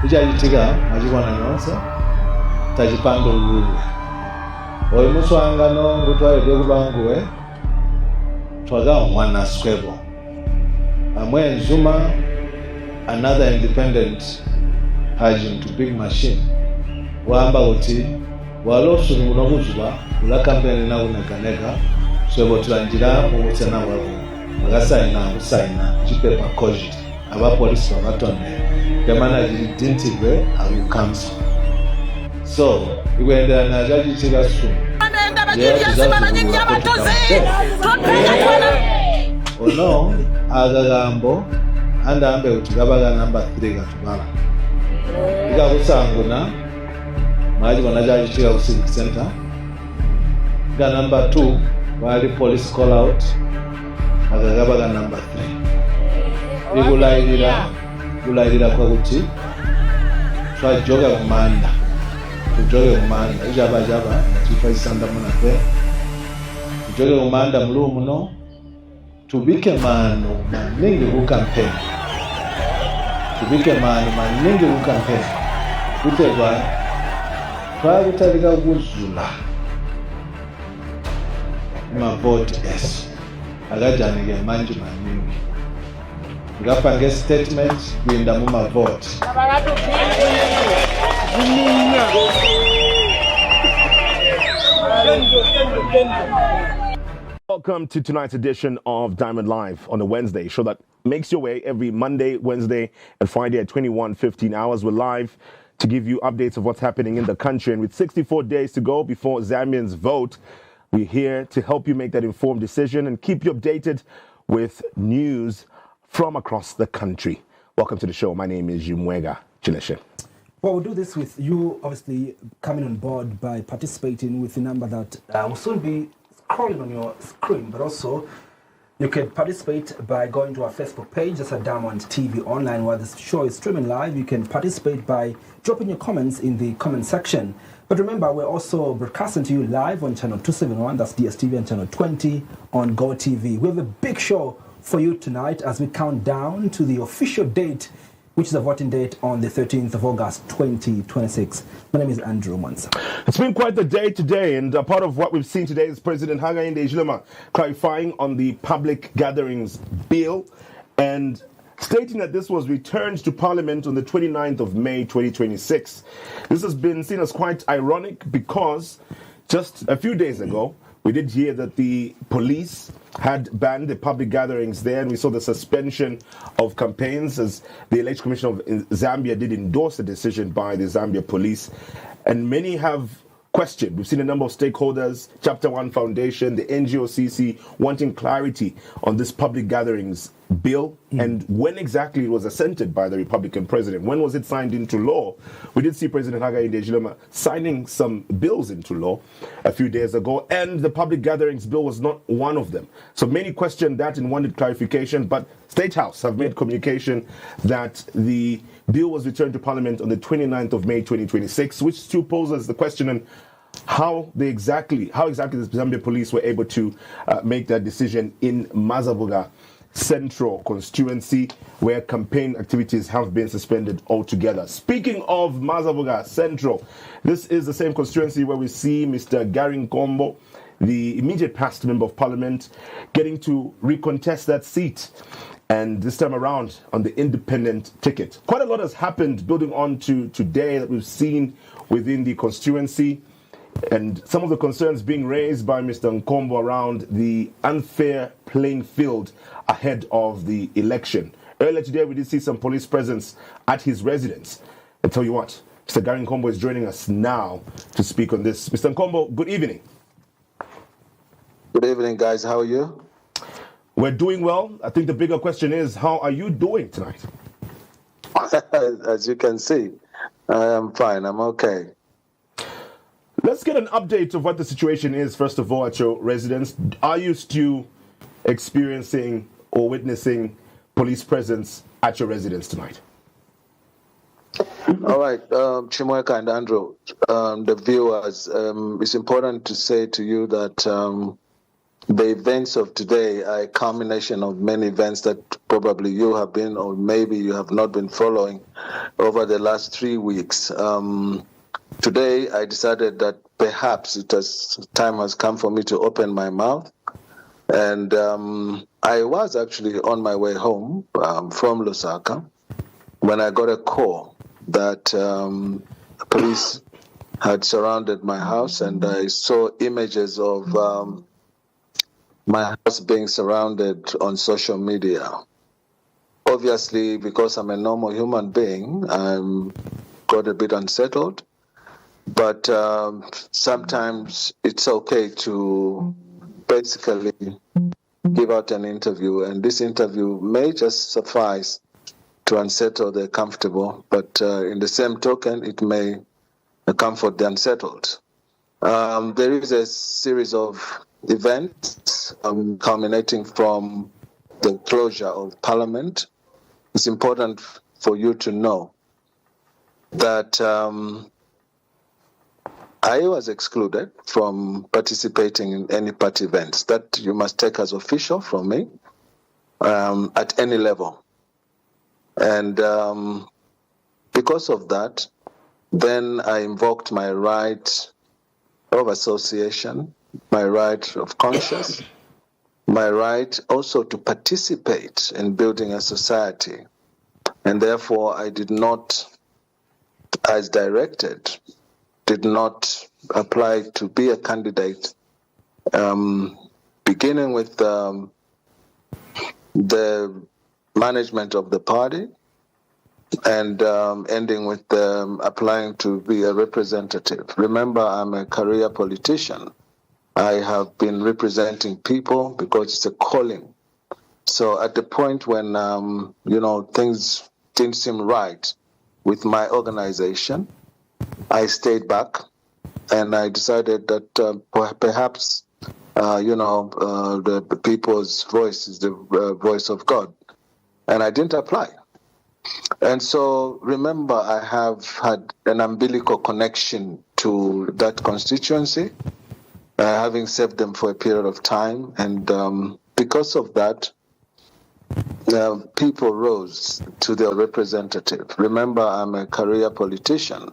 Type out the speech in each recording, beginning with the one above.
ichachitika machikwana nyonse tachipanga ululu oyo muswangano ngutwalire kubanguwe twakawana squebo amwe Zuma another independent agent to big machine wamba kuti walosuri munokuzuba ula kampeni nakunekaneka swebo tulanjira mukutsena wako akasaina chipepa cogit abapolisi vakatonera kemanajiri dintigwe akukanso so ikuenderana chachitika sumu ono akakambo andambe kuti kabaka number 3 katubala ikakusanguna machikona chachitika ku civic center ika number 2 wali police call out akakabaka number 3 ikulayirira kwakuti twajoga kumanda ijaba chifaisanda munafe tujoge kumanda mulu muno tubike mano maningi ku campaign kutegwa twakutalika kuzula mavoti eso akajanike manje maningi ngapange statement kuinda mumavoti Welcome to tonight's edition of Diamond Live on a Wednesday, show that makes your way every Monday, Wednesday, and Friday at 21:15 hours. We're live to give you updates of what's happening in the country. And with 64 days to go before Zambians vote, we're here to help you make that informed decision and keep you updated with news from across the country. Welcome to the show. My name is Jumwega Chileshe. Well, we'll do this with you, obviously, coming on board by participating with the number that will soon be scrolling on your screen, but also you can participate by going to our Facebook page, that's at Diamond TV Online, where the show is streaming live. You can participate by dropping your comments in the comment section. But remember, we're also broadcasting to you live on channel 271, that's DSTV, and channel 20 on Go TV. We have a big show for you tonight as we count down to the official date, which is a voting date on the 13th of August, 2026. My name is Andrew Mansa. It's been quite the day today, and part of what we've seen today is President Hakainde Hichilema clarifying on the public gatherings bill and stating that this was returned to Parliament on the 29th of May, 2026. This has been seen as quite ironic because just a few days ago, we did hear that the police had banned the public gatherings there, and we saw the suspension of campaigns as the Election Commission of Zambia did endorse the decision by the Zambia police. And many have questioned. We've seen a number of stakeholders, Chapter 1 Foundation, the NGOCC, wanting clarity on this public gatherings bill and when exactly it was assented by the Republican president. When was it signed into law? We did see President Hakainde Hichilema signing some bills into law a few days ago, and the public gatherings bill was not one of them. So many questioned that and wanted clarification, but State House have made communication that the bill was returned to Parliament on the 29th of May 2026, which still poses the question on how exactly the Zambia police were able to make that decision in Mazabuga Central constituency, where campaign activities have been suspended altogether. Speaking of Mazabuga Central, this is the same constituency where we see Mr. Gary Nkombo, the immediate past member of parliament, getting to recontest that seat, and this time around on the independent ticket. Quite a lot has happened building on to today that we've seen within the constituency, and some of the concerns being raised by Mr. Nkombo around the unfair playing field ahead of the election. Earlier today, we did see some police presence at his residence. I tell you what, Mr. Gary Nkombo is joining us now to speak on this. Mr. Nkombo, good evening. Good evening, guys. How are you? We're doing well. I think the bigger question is, how are you doing tonight? As you can see, I am fine. I'm okay. Let's get an update of what the situation is, first of all, at your residence. Are you still experiencing or witnessing police presence at your residence tonight? All right, Chimweka and Andrew, the viewers, it's important to say to you that the events of today are a culmination of many events that probably you have been, or maybe you have not been following over the last 3 weeks. Today, I decided that perhaps time has come for me to open my mouth. And I was actually on my way home from Lusaka when I got a call that police had surrounded my house, and I saw images of my house being surrounded on social media. Obviously, because I'm a normal human being, I got a bit unsettled. But sometimes it's okay to basically give out an interview, and this interview may just suffice to unsettle the comfortable, but in the same token, it may comfort the unsettled. There is a series of events culminating from the closure of Parliament. It's important for you to know that I was excluded from participating in any party events. That you must take as official from me at any level. And because of that, then I invoked my right of association, my right of conscience, my right also to participate in building a society. And therefore, I did not, as directed, did not apply to be a candidate, beginning with the management of the party and ending with applying to be a representative. Remember, I'm a career politician. I have been representing people because it's a calling. So at the point when, things didn't seem right with my organization, I stayed back, and I decided that perhaps, the people's voice is the voice of God, and I didn't apply. And so, remember, I have had an umbilical connection to that constituency, having served them for a period of time, and because of that, people rose to their representative. Remember, I'm a career politician.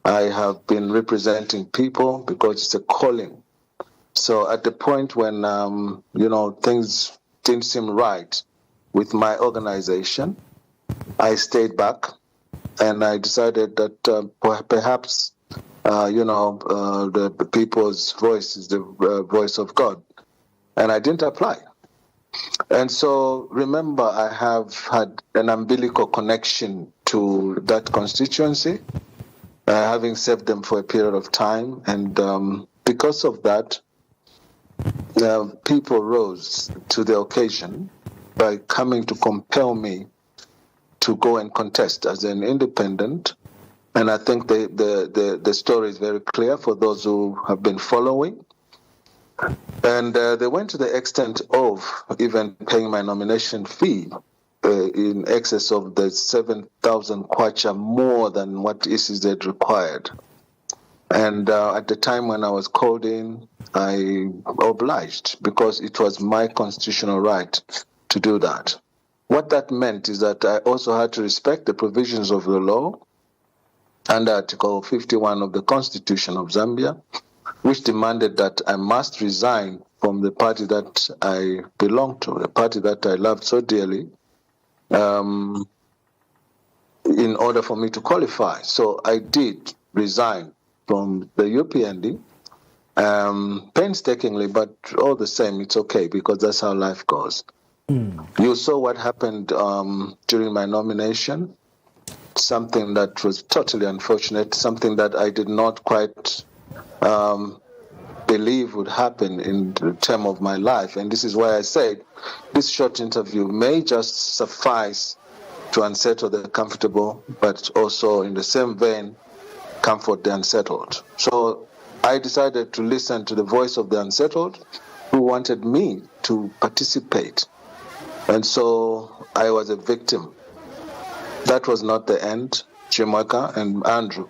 I have been representing people because it's a calling. So at the point when, things didn't seem right with my organization, I stayed back, and I decided that perhaps, the people's voice is the voice of God, and I didn't apply. And so remember, I have had an umbilical connection to that constituency, having served them for a period of time, and because of that, people rose to the occasion by coming to compel me to go and contest as an independent. And I think the story is very clear for those who have been following. And they went to the extent of even paying my nomination fee in excess of the 7,000 kwacha, more than what ECZ required. And at the time when I was called in, I obliged because it was my constitutional right to do that. What that meant is that I also had to respect the provisions of the law under Article 51 of the Constitution of Zambia, which demanded that I must resign from the party that I belonged to, the party that I loved so dearly, in order for me to qualify. So I did resign from the UPND, painstakingly, but all the same, it's okay because that's how life goes. You saw what happened during my nomination, something that was totally unfortunate, something that I did not quite believe would happen in the term of my life. And this is why I said this short interview may just suffice to unsettle the comfortable, but also in the same vein, comfort the unsettled. So I decided to listen to the voice of the unsettled who wanted me to participate. And so I was a victim. That was not the end, Chimweka and Andrew.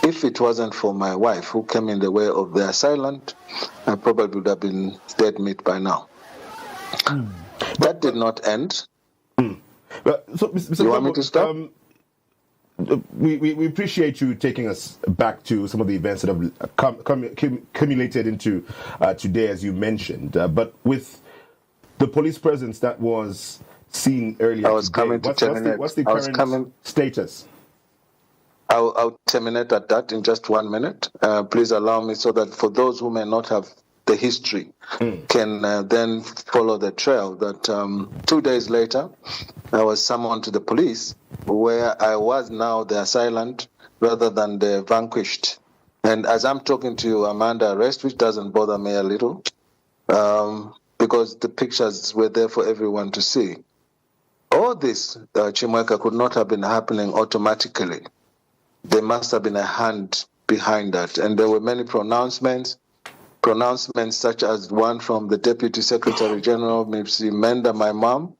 if it wasn't for my wife who came in the way of the assailant, I probably would have been dead meat by now. That did not end. So, Mr. You want me to stop? We appreciate you taking us back to some of the events that have accumulated into today, as you mentioned. But with the police presence that was seen earlier, what's the current status? I'll terminate at that in just 1 minute. Please allow me, so that for those who may not have the history can then follow the trail, that 2 days later I was summoned to the police, where I was now the assailant rather than the vanquished. And as I'm talking to you, I'm under arrest, which doesn't bother me a little, because the pictures were there for everyone to see. All this, Chimweka, could not have been happening automatically. There must have been a hand behind that. And there were many pronouncements such as one from the Deputy Secretary General, Ms. Menda, my mom,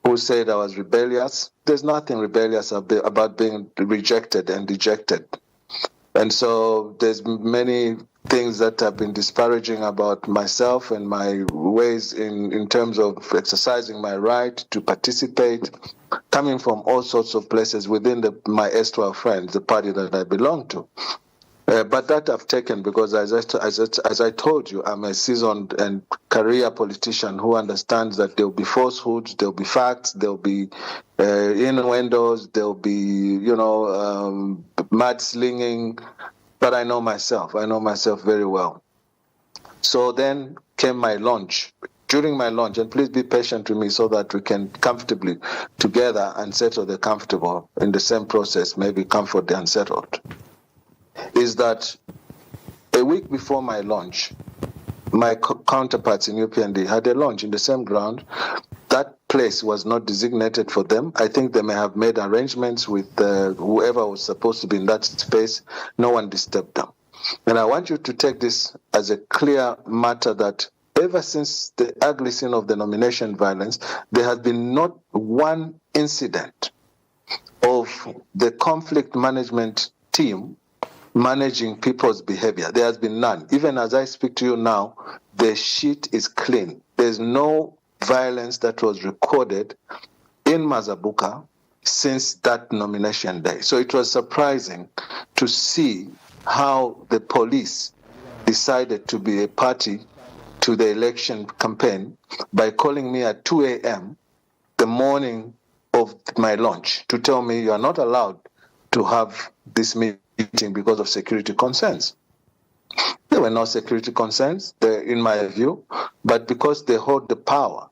who said I was rebellious. There's nothing rebellious about being rejected and dejected. And so there's many things that have been disparaging about myself and my ways in terms of exercising my right to participate, coming from all sorts of places within my erstwhile friends, the party that I belong to. But that I've taken, because as I told you, I'm a seasoned and career politician who understands that there'll be falsehoods, there'll be facts, there'll be innuendos, there'll be, mudslinging. But I know myself very well. So then came my launch. During my launch, and please be patient with me so that we can comfortably together and settle the comfortable in the same process, maybe comfort the unsettled, is that a week before my launch, my counterparts in UPND had a launch in the same ground. That place was not designated for them. I think they may have made arrangements with whoever was supposed to be in that space. No one disturbed them. And I want you to take this as a clear matter that ever since the ugly scene of the nomination violence, there has been not one incident of the conflict management team managing people's behavior. There has been none. Even as I speak to you now, the sheet is clean. There's no violence that was recorded in Mazabuka since that nomination day. So it was surprising to see how the police decided to be a party to the election campaign by calling me at 2 a.m. the morning of my launch to tell me you are not allowed to have this meeting because of security concerns. There were no security concerns, in my view, but because they hold the power,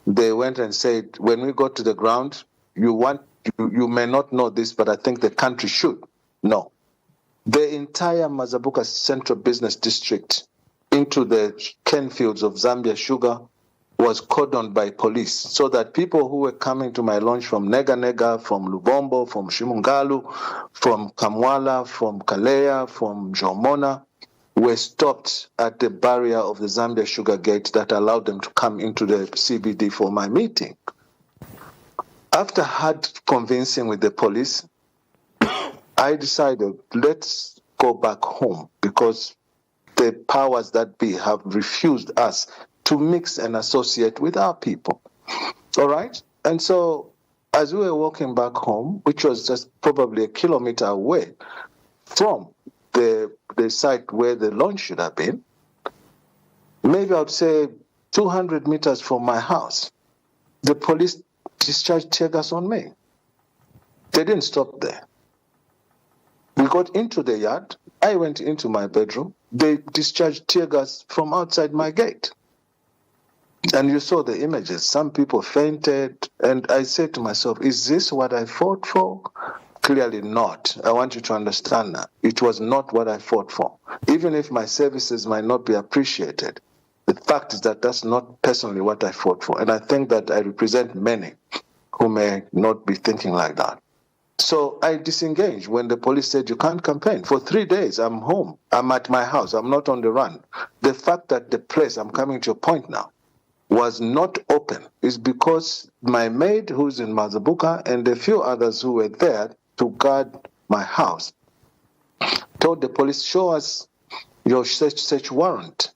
they went and said, when we go to the ground, you may not know this, but I think the country should know. The entire Mazabuka Central Business District into the cane fields of Zambia sugar was cordoned by police, so that people who were coming to my launch from Nega, from Lubombo, from Shimungalu, from Kamwala, from Kalea, from Jomona, were stopped at the barrier of the Zambia sugar gate that allowed them to come into the CBD for my meeting. After hard convincing with the police, I decided, let's go back home, because the powers that be have refused us to mix and associate with our people. All right? And so as we were walking back home, which was just probably a kilometer away from the site where the launch should have been, maybe I would say 200 meters from my house, the police discharged tear gas on me. They didn't stop there. We got into the yard. I went into my bedroom. They discharged tear gas from outside my gate. And you saw the images. Some people fainted. And I said to myself, is this what I fought for? Clearly not. I want you to understand that. It was not what I fought for. Even if my services might not be appreciated, the fact is that that's not personally what I fought for. And I think that I represent many who may not be thinking like that. So I disengaged when the police said, you can't campaign. For 3 days, I'm home. I'm at my house. I'm not on the run. The fact that the place, I'm coming to your point now, was not open is because my maid, who's in Mazabuka, and a few others who were there to guard my house, told the police, show us your search warrant.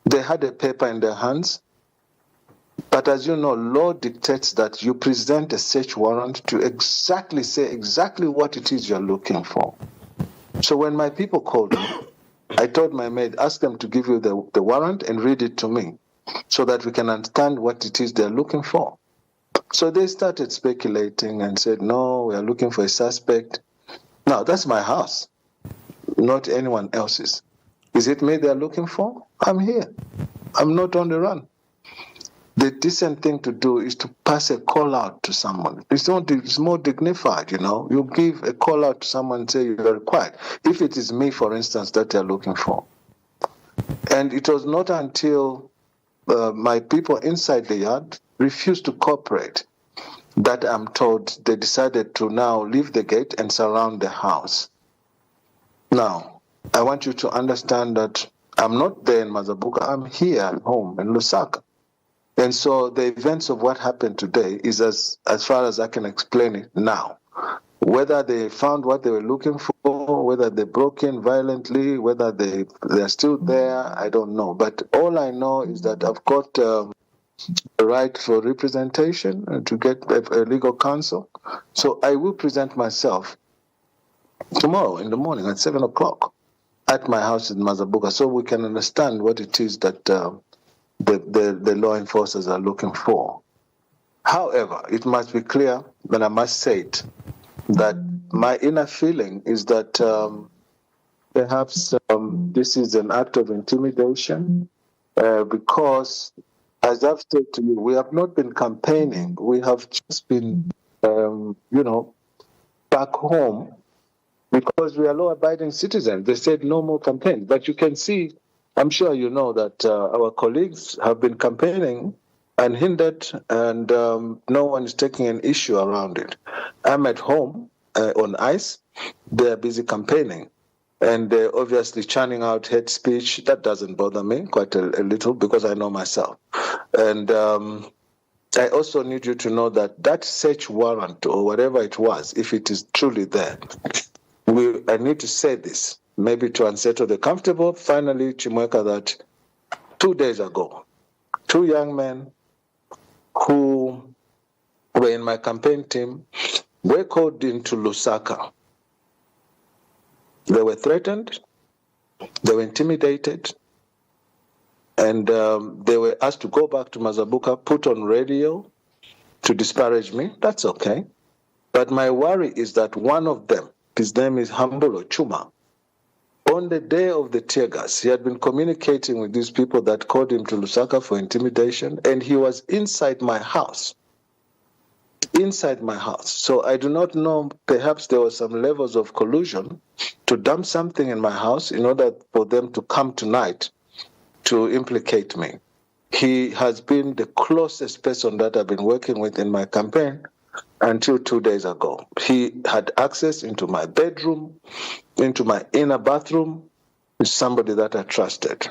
They had a paper in their hands. But as you know, law dictates that you present a search warrant to say exactly what it is you're looking for. So when my people called me, I told my maid, ask them to give you the warrant and read it to me so that we can understand what it is they're looking for. So they started speculating and said, no, we are looking for a suspect. Now, that's my house, not anyone else's. Is it me they're looking for? I'm here. I'm not on the run. The decent thing to do is to pass a call out to someone. It's more dignified, you know. You give a call out to someone and say you're required. If it is me, for instance, that they're looking for. And it was not until my people inside the yard refused to cooperate that I'm told they decided to now leave the gate and surround the house. Now, I want you to understand that I'm not there in Mazabuka. I'm here at home in Lusaka. And so the events of what happened today is as far as I can explain it now. Whether they found what they were looking for, whether they broke in violently, whether they're still there, I don't know. But all I know is that I've got a right for representation and to get a legal counsel. So I will present myself tomorrow in the morning at 7 o'clock at my house in Mazabuka so we can understand what it is that the law enforcers are looking for. However, it must be clear, and I must say it, that my inner feeling is that perhaps this is an act of intimidation because, as I've said to you, we have not been campaigning. We have just been, back home because we are law-abiding citizens. They said no more campaign. But you can see, I'm sure you know that our colleagues have been campaigning unhindered, and no one is taking an issue around it. I'm at home on ice. They're busy campaigning, and they're obviously churning out hate speech. That doesn't bother me quite a little because I know myself. And I also need you to know that search warrant or whatever it was, if it is truly there, I need to say this, maybe to unsettle the comfortable. Finally, Chimweka, that 2 days ago, 2 young men who were in my campaign team were called into Lusaka. They were threatened, they were intimidated, and they were asked to go back to Mazabuka, put on radio to disparage me. That's okay. But my worry is that one of them, his name is Hambulo Chuma, on the day of the tear gas, he had been communicating with these people that called him to Lusaka for intimidation, and he was inside my house. Inside my house. So I do not know, perhaps there were some levels of collusion to dump something in my house in order for them to come tonight to implicate me. He has been the closest person that I've been working with in my campaign until 2 days ago. He had access into my bedroom, into my inner bathroom. He's somebody that I trusted.